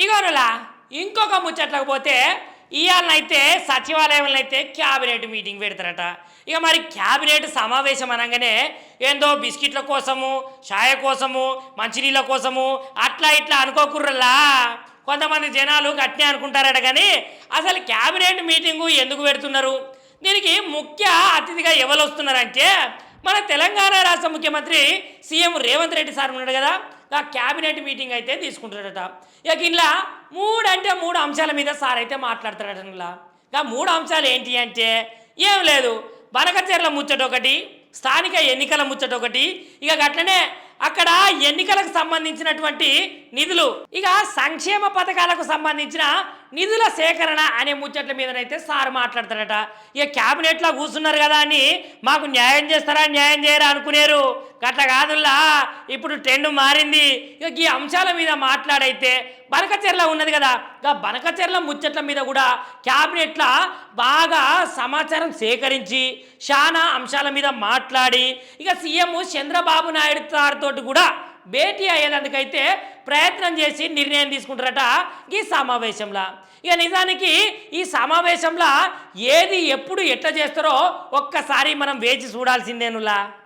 ఇగోనులా ఇంకొక ముచ్చట్లకు పోతే ఇవాళనైతే సచివాలయంలో అయితే క్యాబినెట్ మీటింగ్ పెడతారట. ఇక మరి క్యాబినెట్ సమావేశం అనగానే ఏందో బిస్కెట్ల కోసము, ఛాయ కోసము, మంచినీళ్ళ కోసము అట్లా ఇట్లా అనుకోకుర్రలా కొంతమంది జనాలు గట్టినే అనుకుంటారట. కానీ అసలు క్యాబినెట్ మీటింగు ఎందుకు పెడుతున్నారు, దీనికి ముఖ్య అతిథిగా ఎవరు వస్తున్నారంటే మన తెలంగాణ రాష్ట్ర ముఖ్యమంత్రి సీఎం రేవంత్ రెడ్డి సార్ ఉన్నాడు కదా, ఆ క్యాబినెట్ మీటింగ్ అయితే తీసుకుంటాడట. ఇక ఇలా మూడు అంశాల మీద సార్ అయితే మాట్లాడతాడట. ఇలా ఇక మూడు అంశాలు ఏంటి అంటే ఏం లేదు, బనకచెర్ల ముచ్చట ఒకటి, స్థానిక ఎన్నికల ముచ్చట ఒకటి, ఇక అట్లనే అక్కడ ఎన్నికలకు సంబంధించినటువంటి నిధులు, ఇక సంక్షేమ పథకాలకు సంబంధించిన నిధుల సేకరణ అనే ముచ్చట్ల మీదనైతే సార్ మాట్లాడతాడట. ఇక క్యాబినెట్లో కూర్చున్నారు కదా అని మాకు న్యాయం చేస్తారా న్యాయం చేయరా అనుకునేరు, గట్ల కాదుల్లా ఇప్పుడు ట్రెండ్ మారింది. ఇక ఈ అంశాల మీద మాట్లాడైతే బనకచెర్ల ఉన్నది కదా, ఇక బనకచెర్ల ముచ్చట్ల మీద కూడా క్యాబినెట్లో బాగా సమాచారం సేకరించి చాలా అంశాల మీద మాట్లాడి ఇక సీఎం చంద్రబాబు నాయుడు సార్తో కూడా భేటీ అయ్యేందుకైతే ప్రయత్నం చేసి నిర్ణయం తీసుకుంటారట ఈ సమావేశంలో. ఇక నిజానికి ఈ సమావేశంలో ఏది ఎప్పుడు ఎట్లా చేస్తారో ఒక్కసారి మనం వేచి చూడాల్సిందేనులా.